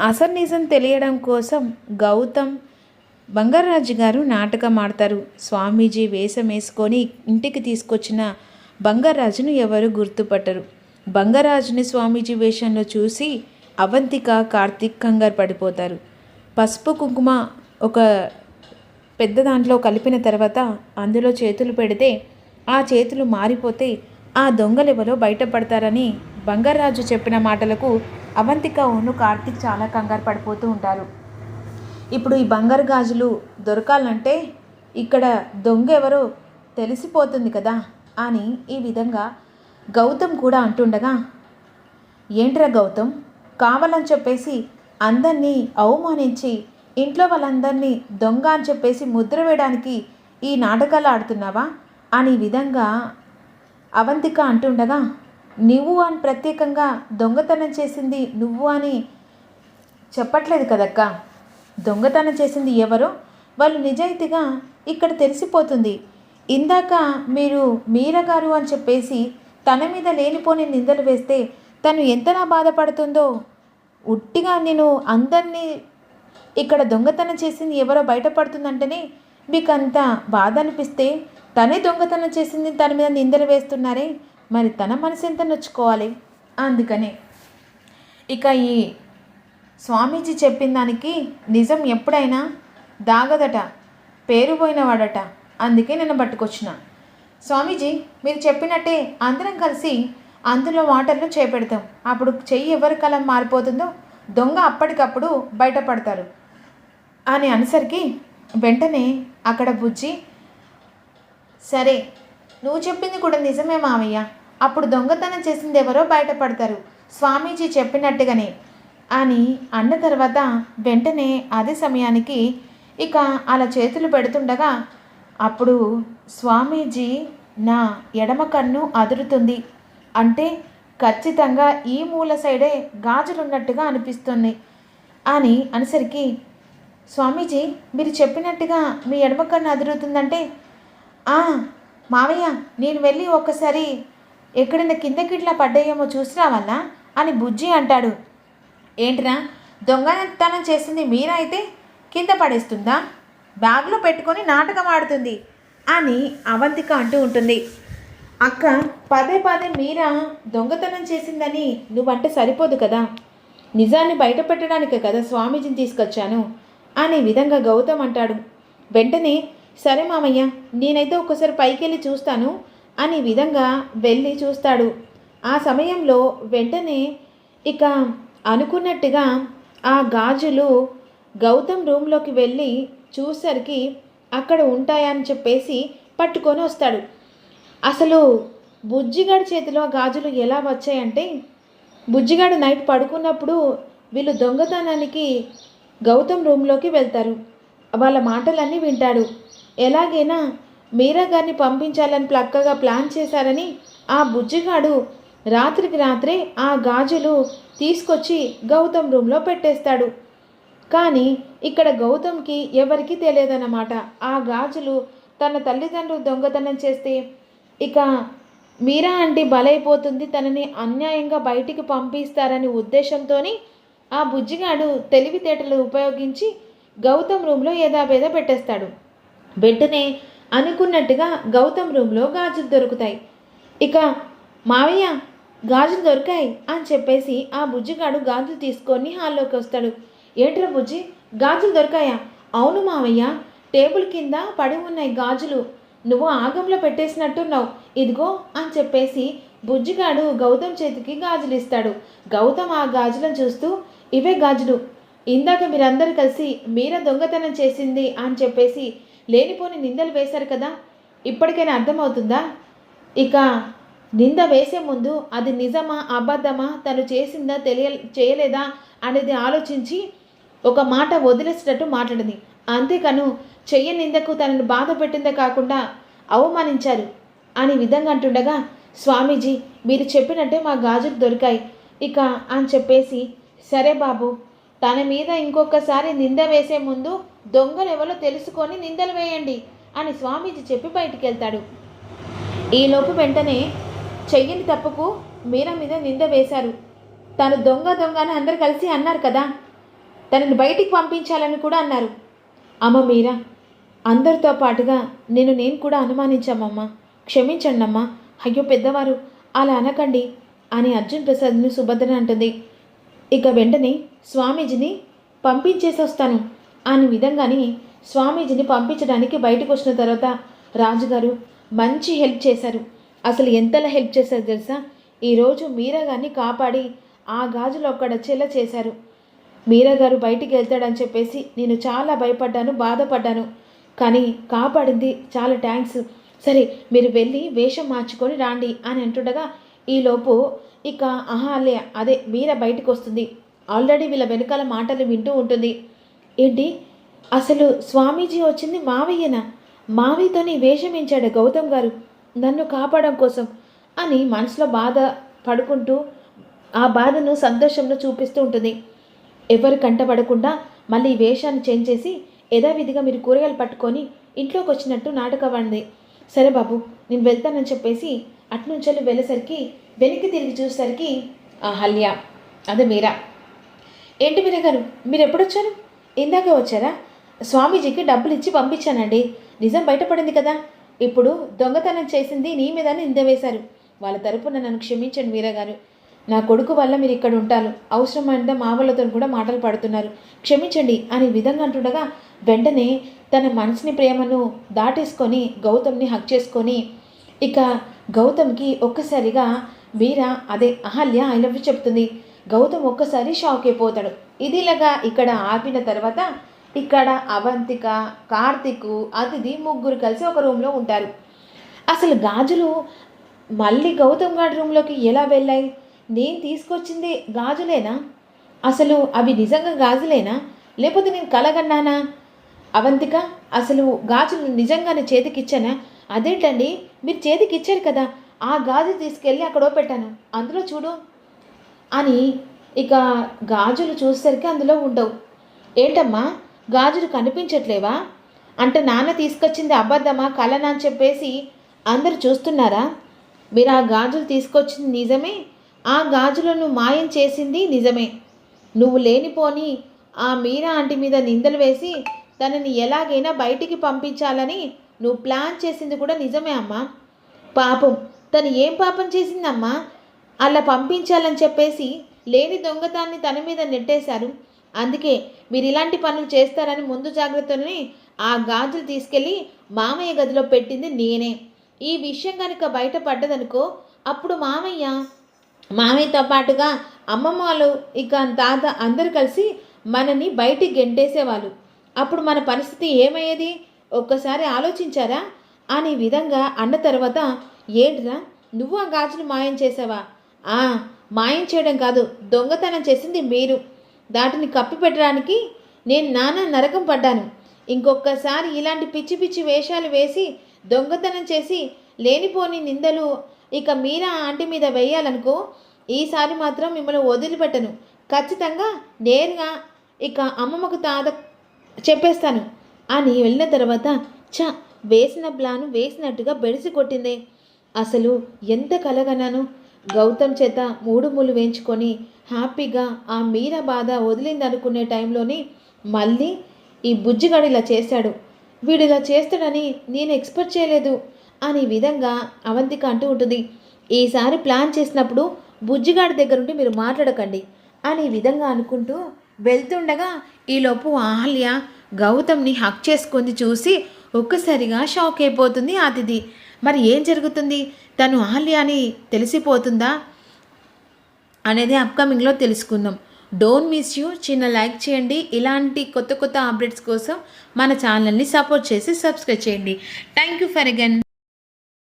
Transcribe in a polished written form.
అసలు నిజం తెలియడం కోసం గౌతమ్ బంగారాజు గారు నాటకం ఆడతారు. స్వామీజీ వేషం వేసుకొని ఇంటికి తీసుకొచ్చిన బంగారాజును ఎవరు గుర్తుపట్టరు. బంగారాజుని స్వామీజీ వేషంలో చూసి అవంతిక, కార్తీక్ కంగారు పడిపోతారు. పసుపు కుంకుమ ఒక పెద్ద దాంట్లో కలిపిన తర్వాత అందులో చేతులు పెడితే ఆ చేతులు మారిపోతే ఆ దొంగలెవరో బయటపడతారని బంగారాజు చెప్పిన మాటలకు అవంతిక కార్తీక్ చాలా కంగారు పడిపోతూ ఉంటారు. ఇప్పుడు ఈ బంగారు గాజులు దొరకాలంటే ఇక్కడ దొంగ ఎవరో తెలిసిపోతుంది కదా అని ఈ విధంగా గౌతమ్ కూడా అంటుండగా, ఏంట్రా గౌతమ్, కావాలని చెప్పేసి అందరినీ అవమానించి ఇంట్లో వాళ్ళందరినీ దొంగ అని చెప్పేసి ముద్ర వేయడానికి ఈ నాటకాలు ఆడుతున్నావా అని విధంగా అవంతిక అంటుండగా, నువ్వు అని ప్రత్యేకంగా దొంగతనం చేసింది నువ్వు అని చెప్పట్లేదు కదక్క. దొంగతనం చేసింది ఎవరో వాళ్ళు నిజాయితీగా ఇక్కడ తెలిసిపోతుంది. ఇందాక మీరు మీరగారు అని చెప్పేసి తన మీద లేనిపోని నిందలు వేస్తే తను ఎంతలా బాధపడుతుందో, ఉట్టిగా నేను అందరినీ ఇక్కడ దొంగతనం చేసింది ఎవరో బయటపడుతుందంటేనే మీకు అంత బాధ అనిపిస్తే తనే దొంగతనం చేసింది తన మీద నిందలు వేస్తున్నారే, మరి తన మనసు ఎంత నొచ్చుకోవాలి. అందుకనే ఇక ఈ స్వామీజీ చెప్పిన దానికి నిజం ఎప్పుడైనా దాగదట, పేరు పోయినవాడట. అందుకే నేను పట్టుకొచ్చిన. స్వామీజీ మీరు చెప్పినట్టే అందరం కలిసి అందులో వాటర్లో చేపెడతాం. అప్పుడు చెయ్యి ఎవరి కలం మారిపోతుందో దొంగ అప్పటికప్పుడు బయటపడతారు అని అనేసరికి వెంటనే అక్కడ బుజ్జి, సరే నువ్వు చెప్పింది కూడా నిజమే మావయ్య, అప్పుడు దొంగతనం చేసింది ఎవరో బయటపడతారు స్వామీజీ చెప్పినట్టుగానే అని అన్న తర్వాత వెంటనే అదే సమయానికి ఇక అలా చేతులు పెడుతుండగా అప్పుడు స్వామీజీ నా ఎడమ కన్ను అదురుతుంది, అంటే ఖచ్చితంగా ఈ మూల సైడే గాజులున్నట్టుగా అనిపిస్తుంది అని అనేసరికి, స్వామీజీ మీరు చెప్పినట్టుగా మీ ఎడమ కన్ను అదురుతుందంటే మావయ్య నేను వెళ్ళి ఒక్కసారి ఎక్కడైనా కిందకిట్లా పడ్డాయేమో చూసి రావాలా అని బుజ్జి అంటాడు. ఏంటిరా దొంగతనం చేసింది మీరా అయితే కింద పడేస్తుందా, బ్యాగ్లో పెట్టుకొని నాటకం ఆడుతుంది అని అవంతిక అంటూ ఉంటుంది. అక్క పదే పదే మీరా దొంగతనం చేసిందని నువ్వంటే సరిపోదు కదా, నిజాన్ని బయట పెట్టడానికే కదా స్వామీజీని తీసుకొచ్చాను అనే విధంగా గౌతమ్ అంటాడు. వెంటనే సరే మామయ్య నేనైతే ఒకసారి పైకి వెళ్ళి చూస్తాను అనే విధంగా వెళ్ళి చూస్తాడు. ఆ సమయంలో వెంటనే ఇక అనుకున్నట్టుగా ఆ గాజులు గౌతమ్ రూమ్లోకి వెళ్ళి చూసరికి అక్కడ ఉంటాయని చెప్పేసి పట్టుకొని వస్తాడు. అసలు బుజ్జిగాడి చేతిలో గాజులు ఎలా వచ్చాయంటే, బుజ్జిగాడు నైట్ పడుకున్నప్పుడు వీళ్ళు దొంగతనానికి గౌతమ్ రూమ్లోకి వెళ్తారు. వాళ్ళ మాటలన్నీ వింటాడు. ఎలాగైనా మీరా గారిని పంపించాలని పక్కగా ప్లాన్ చేశారని ఆ బుజ్జిగాడు రాత్రికి రాత్రే ఆ గాజులు తీసుకొచ్చి గౌతమ్ రూమ్లో పెట్టేస్తాడు. కానీ ఇక్కడ గౌతమ్కి ఎవరికీ తెలియదన్నమాట. ఆ గాజులు తన తల్లిదండ్రులు దొంగతనం చేస్తే ఇక మీరా అంటే బలైపోతుంది, తనని అన్యాయంగా బయటికి పంపిస్తారనే ఉద్దేశంతో ఆ బుజ్జిగాడు తెలివితేటలు ఉపయోగించి గౌతమ్ రూమ్లో యథాభేద పెట్టేస్తాడు. వెంటనే అనుకున్నట్టుగా గౌతమ్ రూమ్లో గాజులు దొరుకుతాయి. ఇక మావయ్య గాజులు దొరికాయి అని చెప్పేసి ఆ బుజ్జిగాడు గాజులు తీసుకొని హాల్లోకి వస్తాడు. ఏంట్రా బుజ్జి గాజులు దొరికాయా? అవును మావయ్య, టేబుల్ కింద పడి ఉన్నాయి గాజులు, నువ్వు ఆగంలో పెట్టేసినట్టున్నావు, ఇదిగో అని చెప్పేసి బుజ్జిగాడు గౌతమ్ చేతికి గాజులు ఇస్తాడు. గౌతమ్ ఆ గాజులను చూస్తూ, ఇవే గాజులు, ఇందాక మీరందరూ కలిసి మీరా దొంగతనం చేసింది అని చెప్పేసి లేనిపోని నిందలు వేశారు కదా, ఇప్పటికైనా అర్థమవుతుందా? ఇక నింద వేసే ముందు అది నిజమా అబద్ధమా, తను చేసిందా చేయలేదా అనేది ఆలోచించి ఒక మాట వదిలేసేటట్టు మాట్లాడింది. అంతేకాను చెయ్య నిందకు తనను బాధ పెట్టిందే కాకుండా అవమానించారు అని విధంగా అంటుండగా, స్వామీజీ మీరు చెప్పినట్టే మా గాజులు దొరికాయి ఇక అని చెప్పేసి, సరే బాబు తన మీద ఇంకొకసారి నింద వేసే ముందు దొంగలు ఎవరో తెలుసుకొని నిందలు వేయండి అని స్వామీజీ చెప్పి బయటికి వెళ్తాడు. ఈలోపు వెంటనే చెయ్యని తప్పుకు మీరా మీద నింద వేశారు, తను దొంగ దొంగ అని అందరు కలిసి అన్నారు కదా, తనని బయటికి పంపించాలని కూడా అన్నారు. అమ్మ మీరా, అందరితో పాటుగా నేను కూడా అనుమానించామమ్మా, క్షమించండి అమ్మా. అయ్యో పెద్దవారు అలా అనకండి అని అర్జున్ ప్రసాద్ను సుభద్ర అంటుంది. ఇక వెంటనే స్వామీజీని పంపించేసి వస్తాను అనే విధంగాని స్వామీజీని పంపించడానికి బయటకు వచ్చిన తర్వాత రాజుగారు మంచి హెల్ప్ చేశారు. అసలు ఎంతలా హెల్ప్ చేశారు తెలుసా? ఈరోజు మీరా గారిని కాపాడి ఆ గాజులు ఒక్కడ చెల్ల చేశారు. మీరా గారు బయటికి వెళ్తాడని చెప్పేసి నేను చాలా భయపడ్డాను, బాధపడ్డాను. కానీ కాపాడింది, చాలా థ్యాంక్స్. సరే మీరు వెళ్ళి వేషం మార్చుకొని రాండి అని అంటుండగా ఈలోపు ఇక అహాల్య అదే మీరా బయటకు వస్తుంది. ఆల్రెడీ వీళ్ళ వెనకాల మాటలు వింటూ ఉంటుంది. ఏంటి అసలు స్వామీజీ వచ్చింది మావయ్యనా? మావయ్యతోని వేషం ఎంచాడు గౌతమ్ గారు నన్ను కాపాడడం కోసం అని మనసులో బాధ పడుకుంటూ ఆ బాధను సంతోషంలో చూపిస్తూ ఉంటుంది. ఎవరు కంటపడకుండా మళ్ళీ వేషాన్ని చేంజ్ చేసి యథావిధిగా మీరు కూరగాయలు పట్టుకొని ఇంట్లోకి వచ్చినట్టు నాటకవాడింది. సరే బాబు నేను వెళ్తానని చెప్పేసి అట్నుంచెల్లి వెళ్ళేసరికి వెనక్కి తిరిగి చూసేసరికి అహల్య అదే మీరా. ఏంటి మీరా గారు మీరు ఎప్పుడొచ్చారు? ఇందాకే వచ్చారా? స్వామీజీకి డబ్బులు ఇచ్చి పంపించానండి. నిజం బయటపడింది కదా. ఇప్పుడు దొంగతనం చేసింది నీ మీద నింద వేశారు. వాళ్ళ తరపున నన్ను క్షమించండి మీరా గారు. నా కొడుకు వల్ల మీరు ఇక్కడ ఉంటారు, అవసరమైన మా వాళ్ళతో కూడా మాటలు పడుతున్నారు, క్షమించండి అనే విధంగా అంటుండగా వెంటనే తన మనసుని ప్రేమను దాటేసుకొని గౌతమ్ని హక్ చేసుకొని ఇక గౌతమ్కి ఒక్కసారిగా మీరా అదే అహల్య ఐ లవ్ యూ చెప్తుంది. గౌతమ్ ఒక్కసారి షాక్ అయిపోతాడు. ఇదిలాగా ఇక్కడ ఆపిన తర్వాత ఇక్కడ అవంతిక, కార్తిక్, అతిథి ముగ్గురు కలిసి ఒక రూమ్లో ఉంటారు. అసలు గాజులు మళ్ళీ గౌతమ్ గారి రూమ్లోకి ఎలా వెళ్ళాయి? నేను తీసుకొచ్చింది గాజులేనా? అసలు అవి నిజంగా గాజులేనా లేకపోతే నేను కలగన్నానా? అవంతిక అసలు గాజులు నిజంగానే చేతికిచ్చానా? అదేంటండి మీరు చేతికిచ్చారు కదా, ఆ గాజు తీసుకెళ్ళి అక్కడో పెట్టాను, అందులో చూడు అని ఇక గాజులు చూసేసరికి అందులో ఉండవు. ఏంటమ్మా గాజులు కనిపించట్లేవా అంటే నాన్న తీసుకొచ్చింది అబద్ధమా కలనా అని చెప్పేసి అందరూ చూస్తున్నారా? మీరు ఆ గాజులు తీసుకొచ్చింది నిజమే, ఆ గాజులను మాయం చేసింది నిజమే. నువ్వు లేనిపోని ఆ మీరా ఆంటీ మీద నిందలు వేసి తనని ఎలాగైనా బయటికి పంపించాలని నువ్వు ప్లాన్ చేసింది కూడా నిజమే అమ్మా. పాపం తను ఏం పాపం చేసిందమ్మా? అలా పంపించాలని చెప్పేసి లేని దొంగతాన్ని తన మీద నెట్టేశారు. అందుకే మీరు ఇలాంటి పనులు చేస్తారని ముందు జాగ్రత్తని ఆ గాజులు తీసుకెళ్ళి మామయ్య గదిలో పెట్టింది నేనే. ఈ విషయం కనుక బయటపడ్డదనుకో అప్పుడు మామయ్యతో పాటుగా అమ్మమ్మ వాళ్ళు ఇక తాత అందరు కలిసి మనని బయటికి గెంటేసేవాళ్ళు. అప్పుడు మన పరిస్థితి ఏమయ్యేది ఒక్కసారి ఆలోచించారా అనే విధంగా అన్న తర్వాత ఏంట్రా నువ్వు ఆ గాజులు మాయం చేసావా? మాయం చేయడం కాదు, దొంగతనం చేసింది మీరు. దాటిని కప్పిపెట్టడానికి నేను నానా నరకం పడ్డాను. ఇంకొకసారి ఇలాంటి పిచ్చి పిచ్చి వేషాలు వేసి దొంగతనం చేసి లేనిపోని నిందలు ఇక మీరా ఆంటీ మీద వేయాలనుకో, ఈసారి మాత్రం మిమ్మల్ని వదిలిపెట్టను. ఖచ్చితంగా నేరుగా ఇక అమ్మమ్మకు తాత చెప్పేస్తాను అని వెళ్ళిన తర్వాత వేసిన ప్లాను వేసినట్టుగా బెడిసి కొట్టిందే. అసలు ఎంత కలగన్నాను. గౌతమ్ చేత 3 ముళ్ళు వేయించుకొని హ్యాపీగా ఆ మీరా బాధ వదిలిందనుకునే టైంలోని మళ్ళీ ఈ బుజ్జిగాడు ఇలా చేశాడు. వీడు ఇలా చేస్తాడని నేను ఎక్స్పెక్ట్ చేయలేదు అనే విధంగా అవంతిక అంటూ ఉంటుంది. ఈసారి ప్లాన్ చేసినప్పుడు బుజ్జిగాడి దగ్గర ఉండి మీరు మాట్లాడకండి అనే విధంగా అనుకుంటూ వెళ్తుండగా ఈలోపు అహల్య గౌతమ్ని హక్ చేసుకుంది చూసి ఒక్కసారిగా షాక్ అయిపోతుంది అతిథి. మరి ఏం జరుగుతుంది? తను అహల్య అని తెలిసిపోతుందా అనేది అప్కమింగ్లో తెలుసుకుందాం. Don't miss you. చిన్న లైక్ చేయండి. ఇలాంటి కొత్త కొత్త అప్డేట్స్ కోసం మన ఛానల్ని సపోర్ట్ చేసి సబ్స్క్రైబ్ చేయండి. Thank you for again.